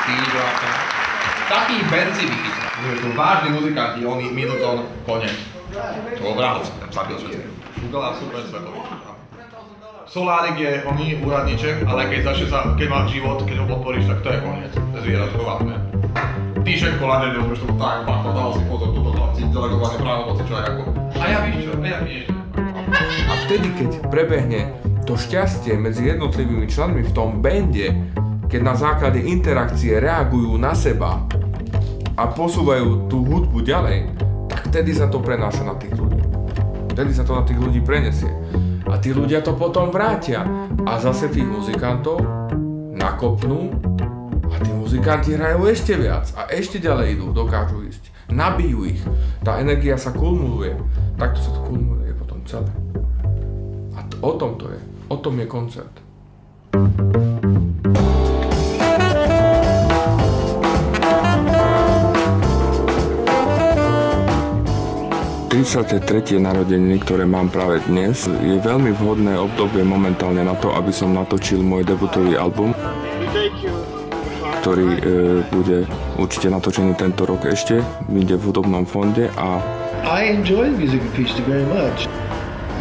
Taký Benzi vychytá. To vážni muzikanti, oni Middleton, konec. To Vrahovca, ten zabil všetko. Šugala super svetový. Solárik je oný úradníček, ale keď má život, keď ho podporíš, tak to je koniec. To je zvieratko vážne. Ty všetko ladene, už to tak, dal si pozor, toto chlapci, delegované právomoci, čo aj ako. A ja víš čo, A vtedy, keď prebehne to šťastie medzi jednotlivými členmi v tom bande, keď na základe interakcie reagujú na seba a posúvajú tú hudbu ďalej, tak vtedy sa to prenáša na tých ľudí. Vtedy sa to na tých ľudí prenesie. A tí ľudia to potom vrátia a zase tých muzikantov nakopnú a tí muzikanti hrajú ešte viac a ešte ďalej idú, dokážu ísť. Nabijú ich. Tá energia sa kumuluje. Takto sa to kumuluje potom celé. A o tom to je. O tom je koncert. 33. narodeniny, ktoré mám práve dnes, je veľmi vhodné obdobie momentálne na to, aby som natočil môj debutový album, ktorý bude určite natočený tento rok ešte, ide v hudobnom fonde a... I enjoy the music of Pishti very much.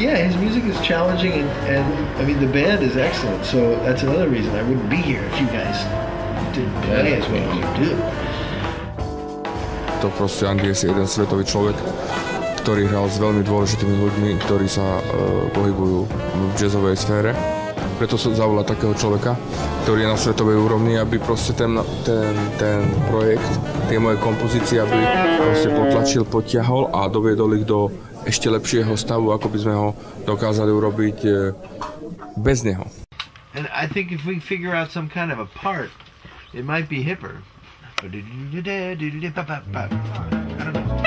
Yeah, his music is challenging and I mean the band is excellent, so that's another reason I wouldn't be here if you guys didn't play as well as you do. To proste Andries je jeden svetový človek, ktorý hral s veľmi dôležitými ľuďmi, ktorí sa pohybujú v jazzovej sfére. Preto som zavolal takého človeka, ktorý je na svetovej úrovni, aby proste ten projekt, tie moje kompozície, aby proste potlačil, potiahol a doviedol ich do ešte lepšieho stavu, ako by sme ho dokázali urobiť bez neho. And I think if we figure out some kind of a part, it might be hipper. I don't know.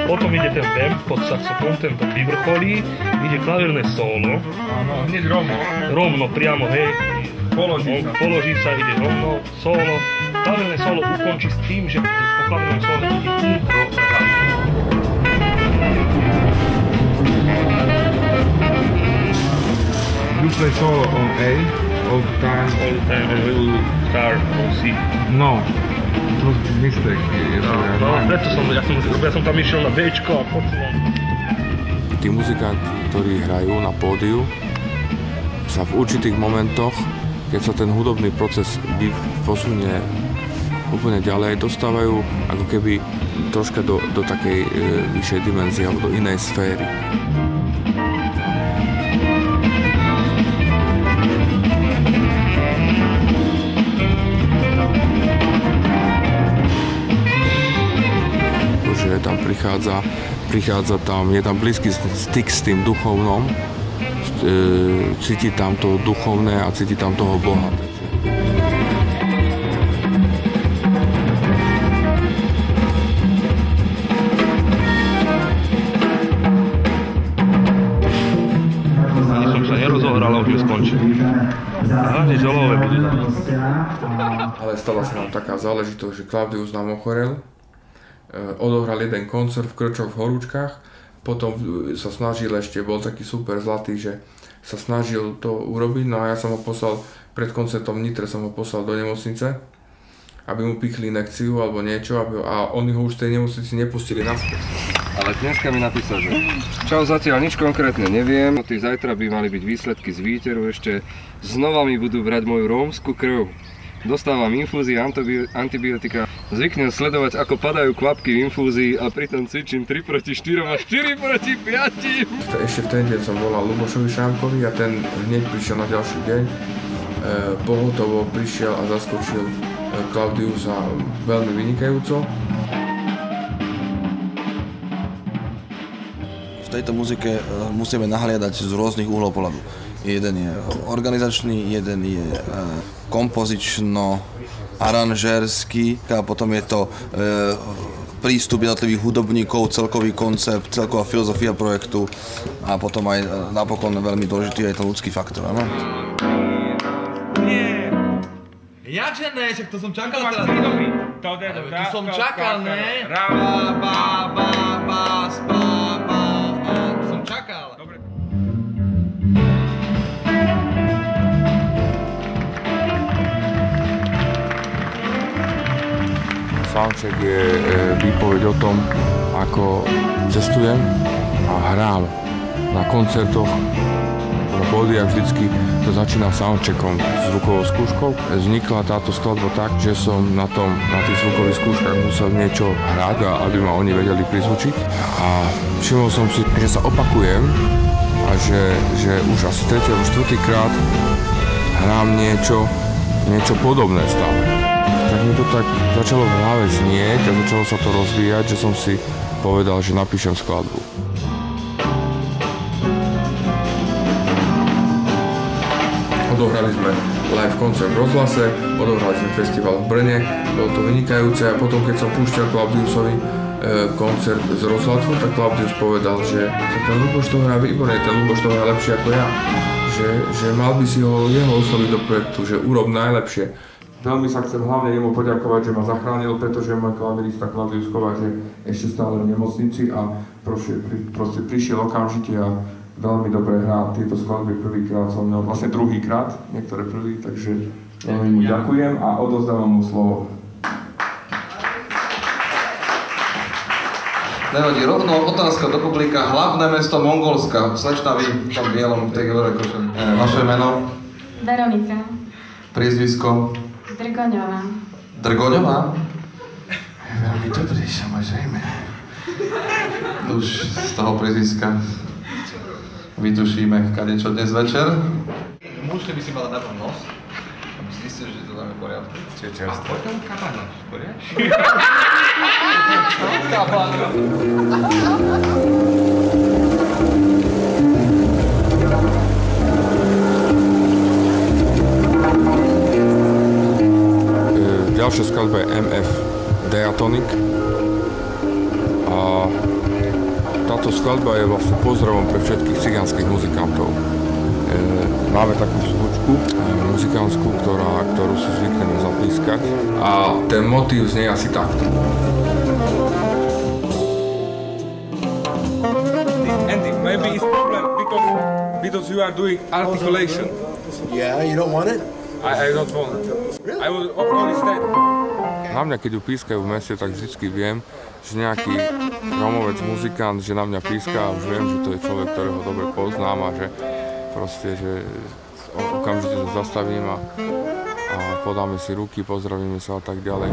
Potom ide ten vamp pod saxofón, ten vyvrcholí, ide klavírne solo. Áno, hneď rovno. Rovno, priamo, hej. Položí sa, ide rovno, solo. Klavírne solo ukončí s tým, že po klavírnom solo ide intro. You play solo on A all the time? All the time, and we will start on C. No. To was a mistake. Preto som tam išiel na Bčko a počúval. Tí muzikanti, ktorí hrajú na pódiu, sa v určitých momentoch, keď sa ten hudobný proces posunie úplne ďalej, dostávajú ako keby troška do takej vyššej dimenzie alebo do inej sféry. Tam prichádza tam, je tam blízky styk s tým duchovnom, cíti tam to duchovné a cíti tam toho Boha. Ani som sa nerozohral, a už mi skončil. Hlavne žolové budú. Ale stala sa nám taká záležitosť, že Klaudius nám ochorel. Odohral jeden koncert v Krčoch v Horúčkach, potom sa snažil ešte, bol taký super zlatý, že sa snažil to urobiť, no a ja som ho poslal, pred koncertom v Nitre som ho poslal do nemocnice, aby mu pichli injekciu alebo niečo, a oni ho už v tej nemocnici nepustili naspäť. Ale dneska mi napísal, že čau, zatiaľ nič konkrétne neviem, zajtra by mali byť výsledky z výteru, ešte znova mi budú brať moju rómsku krv. Dostávam infúzie, antibiotika. Zvyknem sledovať, ako padajú kvapky v infúzii a pritom cvičím 3 proti 4 a 4 proti 5. Ešte v ten deň som volal Lubošovi Šámkovi a ten hneď prišiel na ďalší deň. Pohotovo prišiel a zaskočil Klaudiusa veľmi vynikajúco. V tejto muzike musíme nahliadať z rôznych uhlov pohľadu. Jeden je organizačný, jeden je kompozično-aranžérsky a potom je to prístup jednotlivých hudobníkov, celkový koncept, celková filozofia projektu a potom aj napokon veľmi dôležitý je to ľudský faktor, áno? Nie! Jakže ne, však to som čakal teraz. To som čakal, ne? To som čakal. pesniček je výpoveď o tom, ako cestujem a hrám na koncertoch, na pódiach vždycky to začína soundcheckom, zvukovou skúškou. Vznikla táto skladba tak, že som na tých zvukových skúškach musel niečo hrať, aby ma oni vedeli prizvučiť. A všimol som si, že sa opakujem a že už asi 3. alebo 4. krát hrám niečo podobné stále. Tak mi to tak začalo v hlave znieť a začalo sa to rozvíjať, že som si povedal, že napíšem skladbu. Odohrali sme live koncert v rozhlase, odohrali sme festival v Brne, bolo to vynikajúce a potom keď som púšťal Klaudiusovi koncert z rozhlasu, tak Klaudius povedal, že ten Ľuboš to hrá výborne, ten Ľuboš to hrá lepšie ako ja, že mal by si jeho osloviť do projektu, že urob najlepšie. Veľmi sa chcem hlavne jemu poďakovať, že ma zachránil, pretože môj klavirista Klaudius Kováč je ešte stále v nemocnici a proste prišiel okamžite a veľmi dobre hrá tieto skladby prvýkrát som mňa, vlastne druhýkrát, niektoré prvý, takže veľmi mu ďakujem a odovzdávam mu slovo. Nevadí, rovno otázka do publika. Hlavné mesto Mongolska. Slečna vy v tom bielom, v tej veľrej košeli. Vaše meno? Veronika. Priezvisko? Drgoňová. Drgoňová? Veľmi dobrý, samozrejme. Už z toho priezviska vytušíme kadečo dnes večer. Môžete by si mala na nos, aby si zistili, že to dáme v poriadku. Čiže čerstvo. A poďme kabána, v poriadku? Kabána. Ďalšia skladba je MF Diatonic a táto skladba je vlastne pozdravom pre všetkých cigánskych muzikantov. Máme takú slučku muzikánsku, ktorú si zvykneme zapískať a ten motív znie asi takto. Andy, maybe it's problem because you are doing articulation. Yeah, you don't want it? I don't want it. I will only stay. Na mňa, keď ju pískajú v meste, tak vždycky viem, že nejaký Romovec, muzikant, že na mňa píska a už viem, že to je človek, ktorého dobre poznám a že proste, že okamžite sa zastavím a podáme si ruky, pozdravíme sa a tak ďalej.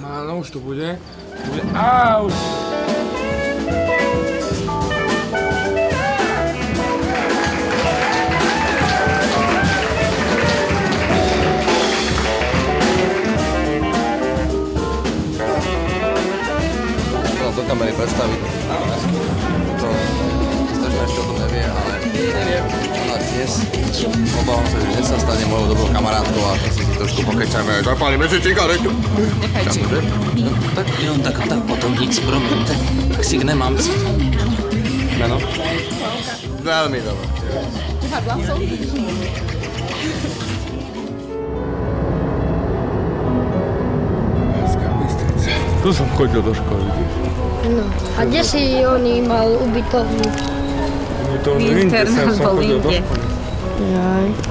Áno, už to bude. Au! Do kamery predstaviť. To strašne ešte o tom nevie, ale dnes obávam sa, že dnes sa stane mojou dobrou kamarátkou a si trošku pokečajme. Zapálime si cigaretu. Nechajte. Tak potom nic, promiňte. Tak si nemám si. Meno? Veľmi dobré. Tu som chodil do školy, vidíš. No, a kde si oni mal ubytovnú? Internát bol inde.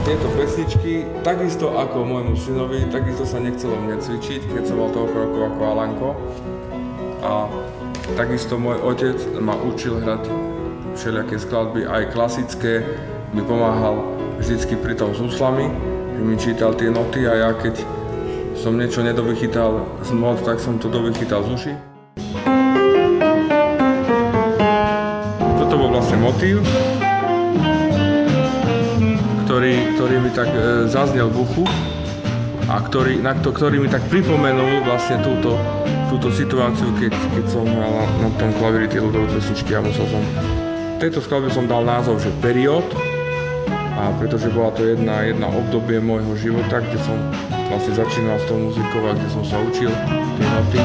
Tieto pesničky, takisto ako môjmu synovi, takisto sa nechcelo mne cvičiť, keď som mal toľko rokov ako Alanko. A takisto môj otec ma učil hrať všelijaké skladby, aj klasické, mi pomáhal vždycky pri tom s úslami, že mi čítal tie noty a ja keď som niečo nedovychytal z mod, tak som to dovychytal z uši. Toto bol vlastne motív, ktorý mi tak zaznel v uchu a ktorý mi tak pripomenul vlastne túto situáciu, keď som hral na tom klavíri tie ľudové pesničky a musel som... Tejto skladbe som dal názov, že Period, a pretože bola to jedna obdobie môjho života, kde som vlastne začínal s tou muzikou a kde som sa učil tie noty.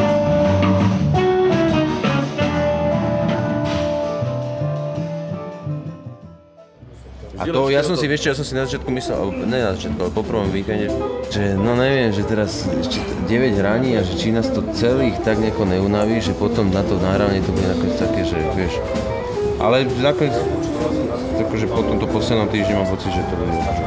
A to, ja som si na začiatku myslel, ne na začiatku, ale po prvom víkende, že no neviem, že teraz ešte 9 hraní a že či nás to celých tak nejako neunaví, že potom na to nahrávanie to bude nakoniec také, že vieš. Ale nakoniec akože po tomto poslednom týždni mám pocit, že to bude akože...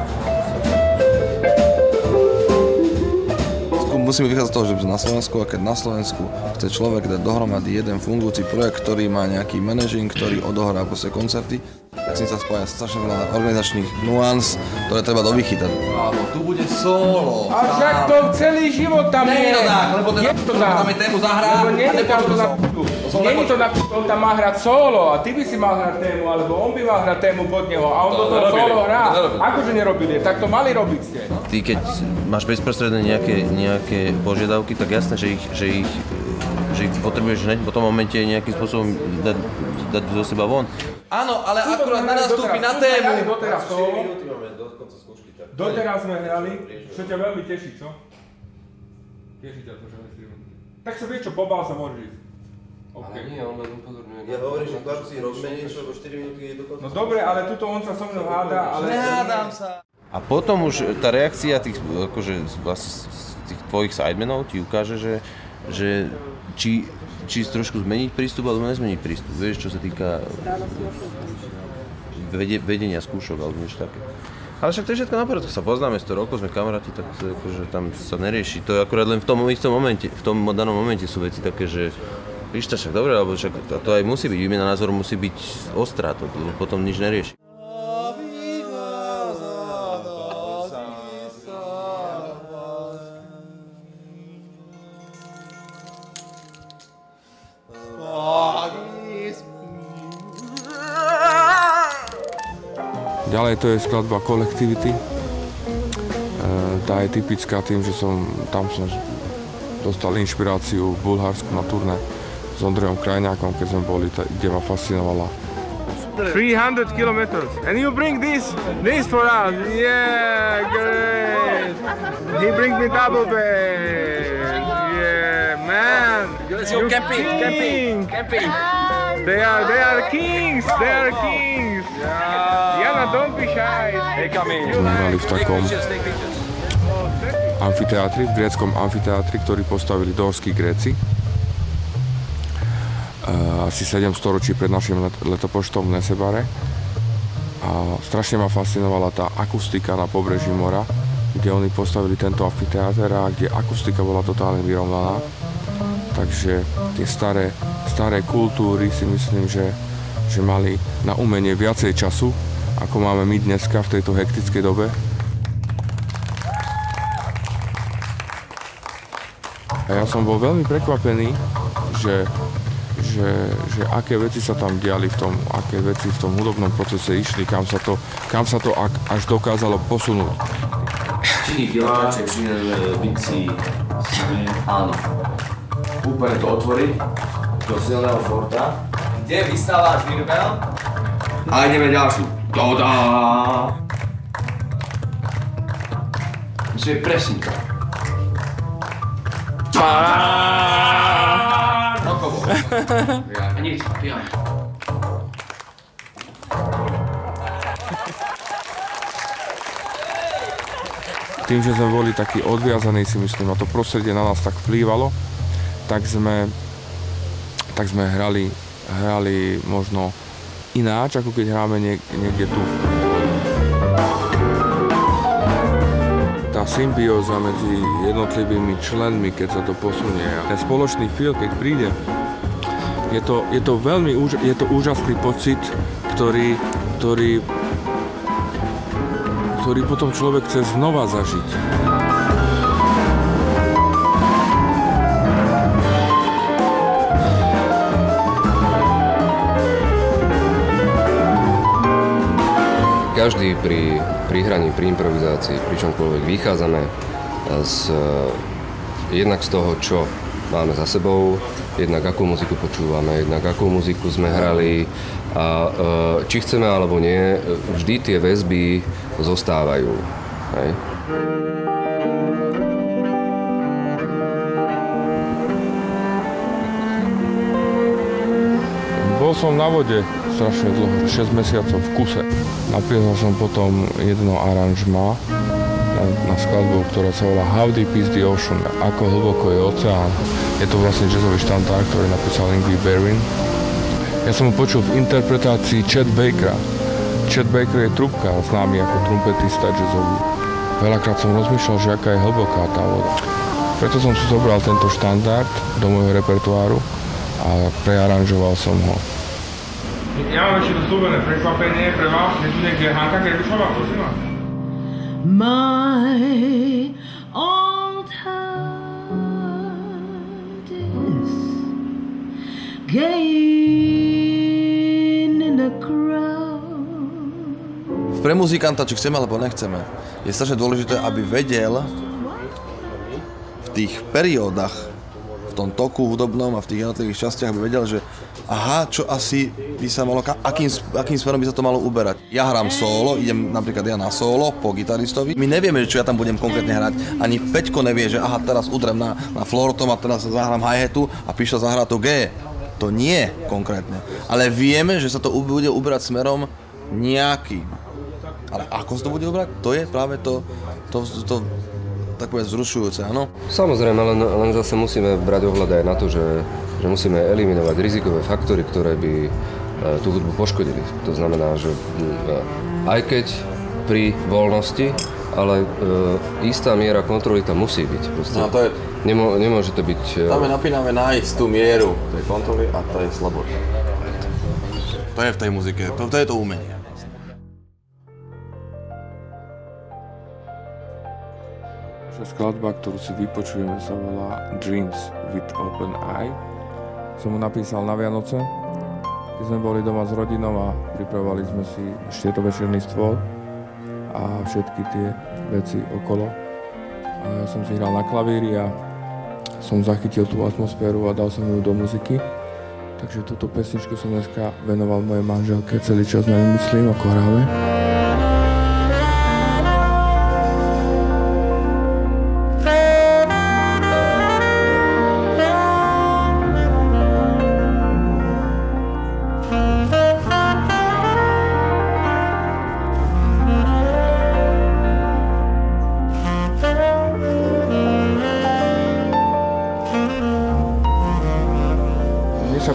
Musíme vychádzať z toho, že na Slovensku, a keď na Slovensku chce človek dať dohromady jeden fungujúci projekt, ktorý má nejaký managing, ktorý odohrá proste koncerty, tak si sa spája strašne veľa organizačných nuans, ktoré treba dovychytať. Áno, tu bude solo. A však to celý život tam je. Nie je to tak, lebo tam je tému zahrá. Nie je to na on tam má hrať solo a ty by si mal hrať tému, alebo on by mal hrať tému pod neho a on do toho solo hrá. Akože nerobili, tak to mali robiť ste. Ty keď máš bezprostredne nejaké požiadavky, tak jasné, že ich potrebuješ hneď po tom momente nejakým spôsobom dať zo seba von. Áno, ale akurát nenastúpi na tému. Doteraz sme hrali, čo ťa veľmi teší, čo? Teší ťa to, že tak sa vieš čo, pobál sa môžeš ísť. Ale nie, on len upozorňuje. Ja hovorím, že chlapci, robíme niečo, lebo 4 minúty je dokonca. No dobre, ale tuto on sa so mnou háda, ale... Nehádam sa. A potom už tá reakcia tých, akože, tých tvojich sidemenov ti ukáže, že či trošku zmeniť prístup, alebo nezmeniť prístup. Vieš, čo sa týka vedenia skúšok, alebo niečo také. Ale však to je všetko na poriadku, sa poznáme 100 rokov, sme kamaráti, tak to, akože, tam sa nerieši. To je akurát len v tom istom momente, v tom danom momente sú veci také, že víš to však dobre, alebo však to aj musí byť, výmena názoru musí byť ostrá, to potom nič nerieši. Ďalej to je skladba Collectivity. Tá je typická tým, že tam som dostal inšpiráciu v Bulharsku na turné s Ondrejom Krajňákom, keď sme boli, kde ma fascinovala. 300 kilometers. And you bring this for us. Yeah, great. He bring me double bass. Yeah, man. Let's go camping. They are kings. Jana, don't be shy. Hey, come in. Sme hrali v takom amfiteátri, v gréckom amfiteátri, ktorý postavili dórski Gréci. Asi 7 storočí pred našim letopočtom v Nesebare. A strašne ma fascinovala tá akustika na pobreží mora, kde oni postavili tento amfiteáter a kde akustika bola totálne vyrovnaná. Takže tie staré kultúry si myslím, že mali na umenie viacej času, ako máme my dneska v tejto hektickej dobe. A ja som bol veľmi prekvapený, že aké veci sa tam diali aké veci v tom hudobnom procese išli, kam sa to až dokázalo posunúť. Činný filáček, činné bicí, áno. Úplne to otvoriť do silného forta, kde vystávaš virbel a ideme ďalšiu. Dodá! Musíme presne to. Rokovo. Nic, pijam. Tým, že sme boli takí odviazaní, si myslím, a to prostredie na nás tak vplývalo, tak sme hrali možno ináč, ako keď hráme niekde tu. Tá symbióza medzi jednotlivými členmi, keď sa to posunie. Ten spoločný feel, keď príde, je to úžasný pocit, ktorý potom človek chce znova zažiť. Každý pri hraní, pri improvizácii, pri čomkoľvek vychádzame jednak z toho, čo máme za sebou, jednak akú muziku počúvame, jednak akú muziku sme hrali a či chceme alebo nie, vždy tie väzby zostávajú. Hej? Bol som na vode strašne dlho, 6 mesiacov v kuse. Napísal som potom jedno aranžma na skladbu, ktorá sa volá How Deep is the Ocean, ako hlboko je oceán. Je to vlastne jazzový štandard, ktorý napísal Yngwie Berlin. Ja som ho počul v interpretácii Chet Bakera, Chet Baker je trubka, známy ako trumpetista jazzový. Veľakrát som rozmýšľal, že aká je hlboká tá voda. Preto som si zobral tento štandard do môjho repertoáru a prearanžoval som ho. Ja mám ešte slúbené prekvapenie pre vás, že tu niekde Hanka Gerbišová, prosím vás. My old heart is gain in a crowd. Pre muzikanta, či chceme alebo nechceme, je strašne dôležité, aby vedel v tých periódach, v tom toku hudobnom a v tých jednotlivých častiach, aby vedel, že aha, čo asi by sa malo, akým smerom by sa to malo uberať. Ja hrám solo, idem napríklad ja na solo po gitaristovi. My nevieme, čo ja tam budem konkrétne hrať. Ani Peťko nevie, že aha, teraz udrem na floortom a teraz zahrám hi-hatu a Pišo zahrá to G. To nie konkrétne. Ale vieme, že sa to bude uberať smerom nejakým. Ale ako sa to bude uberať, to je práve to takové vzrušujúce, áno? Samozrejme, len zase musíme brať ohľad aj na to, že musíme eliminovať rizikové faktory, ktoré by tú hudbu poškodili. To znamená, že aj keď pri voľnosti, ale istá miera kontroly tam musí byť. No, to je, nemôže to byť... Tam je napínavé nájsť tú mieru tej kontroly a to je sloboda. To je v tej muzike, to je to umenie. Skladba, ktorú si vypočujeme, sa volá Dreams with Open Eye. Som mu napísal na Vianoce, keď sme boli doma s rodinou a pripravovali sme si štietovečerný stôl a všetky tie veci okolo. A ja som si hral na klavíri a som zachytil tú atmosféru a dal som ju do muziky. Takže túto pesničku som dneska venoval mojej manželke, celý čas na ňu myslím, ako hráme.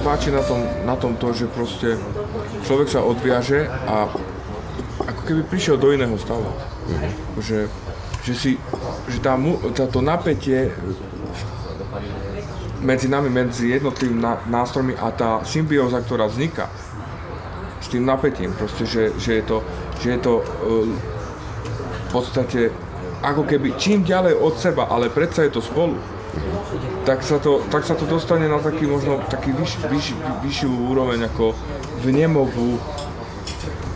Páči na tom to, že proste človek sa odviaže a ako keby prišiel do iného stavu. Že to napätie medzi nami, medzi jednotlivými nástrojmi a tá symbióza, ktorá vzniká s tým napätím, proste, že je to v podstate ako keby čím ďalej od seba, ale predsa je to spolu. Tak sa to dostane na taký možno taký vyššiu úroveň ako vnemovú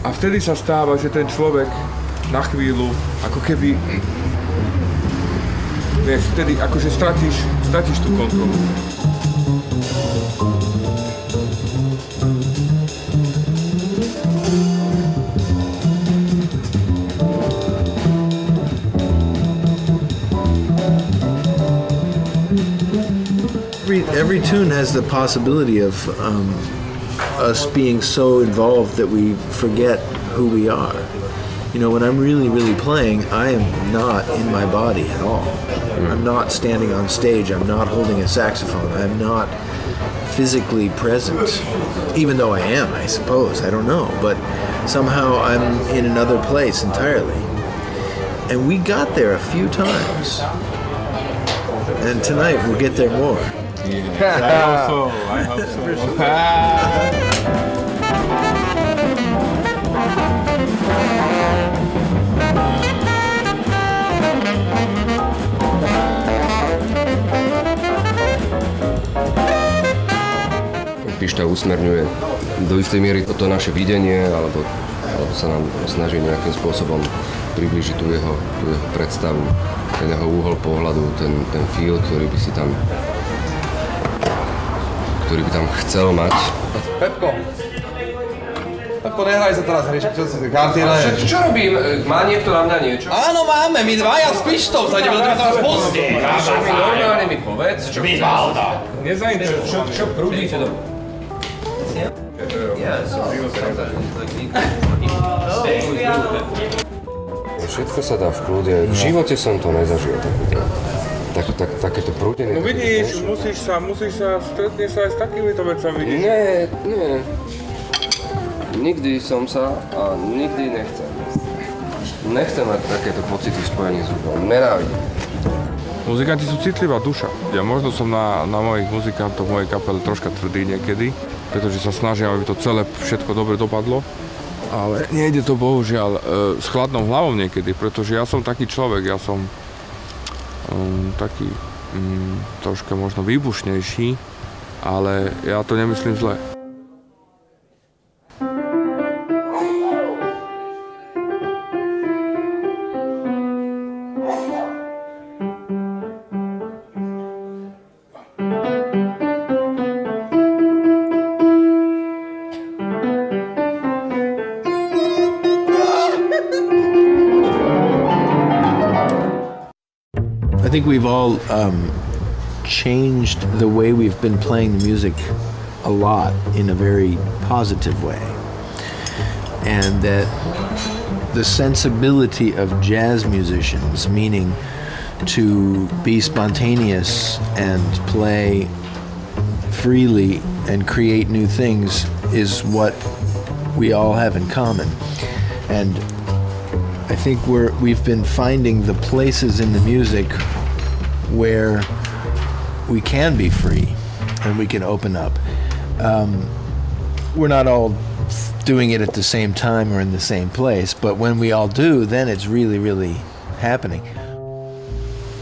a vtedy sa stáva, že ten človek na chvíľu ako keby vieš, vtedy akože stratíš tú kontrolu. Every tune has the possibility of us being so involved that we forget who we are. You know, when I'm really, really playing, I am not in my body at all. I'm not standing on stage. I'm not holding a saxophone. I'm not physically present. Even though I am, I suppose. I don't know. But somehow I'm in another place entirely. And we got there a few times. And tonight we'll get there more. I hope so. Pišta usmerňuje do istej miery to naše videnie, alebo sa nám snaží nejakým spôsobom priblížiť tú jeho predstavu, ten jeho úhol pohľadu, ten feel, ktorý by tam chcel mať. Pepko, nehraj sa teraz hry, čo si karty hraješ? Čo robím? Má niekto na mňa niečo? Áno, máme, my dvaja s Pištou sa ideme do toho pozdie. Normálne mi povedz, čo chceš. Nezainteresujem. Čo prúdite do... Všetko sa dá v kľude. V živote som to nezažil. Takéto prúdenie. No vidíš, musíš sa, stretneš sa aj s takýmito vecami, vidíš? Nie. nikdy som sa a nikdy nechcem. Nechcem mať takéto pocity spojení s hudbou. Nenávidím. Muzikanti sú citlivá duša. Ja možno som na mojich muzikantov, mojej kapele troška tvrdý niekedy, pretože sa snažím, aby to celé všetko dobre dopadlo. Ale nejde to bohužiaľ s chladnou hlavou niekedy, pretože ja som taký človek, ja som taký troška možno výbušnejší, ale ja to nemyslím zle. I think we've all changed the way we've been playing the music a lot in a very positive way. And that the sensibility of jazz musicians, meaning to be spontaneous and play freely and create new things, is what we all have in common. And I think we've been finding the places in the music where we can be free and we can open up. We're not all doing it at the same time or in the same place, but when we all do, then it's really, really happening.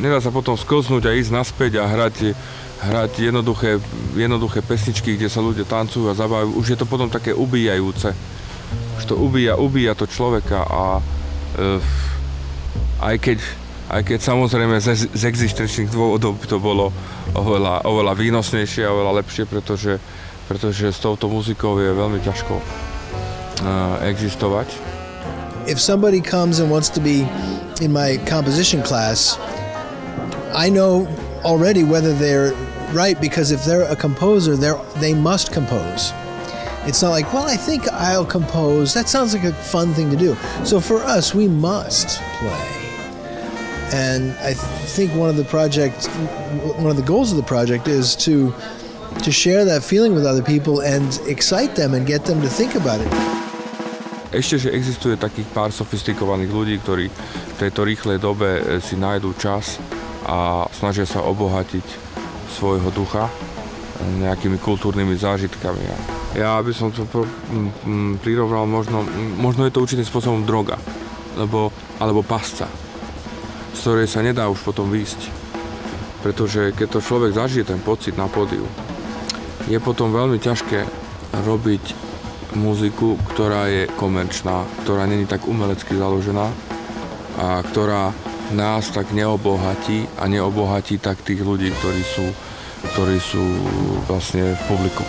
Nedá sa potom sklznúť a ísť naspäť a hrať jednoduché pesničky, kde sa ľudia tancujú a zabávajú. Už je to potom také ubíjajúce. Už to ubíja to človeka a aj keď samozrejme z existenčných dôvodov by to bolo oveľa výnosnejšie a oveľa lepšie, pretože s touto muzikou je veľmi ťažko existovať. If somebody comes and wants to be in my composition class, I know already whether they're right, because if they're a composer, they must compose. It's not like, well, I think I'll compose. That sounds like a fun thing to do. So for us, we must play. And I think one of the goals of the project is to share that feeling with other people and excite them and get them to think about it. Ešte, že existuje takých pár sofistikovaných ľudí, ktorí v tejto rýchlej dobe si nájdú čas a snažia sa obohatiť svojho ducha nejakými kultúrnymi zážitkami. Ja by som to prirovnal, možno je to určitým spôsobom droga, alebo pasca, z ktorej sa nedá už potom výjsť. Pretože keď to človek zažije ten pocit na pódiu, je potom veľmi ťažké robiť muziku, ktorá je komerčná, ktorá není tak umelecky založená a ktorá nás tak neobohatí a neobohatí tak tých ľudí, ktorí sú vlastne v publiku.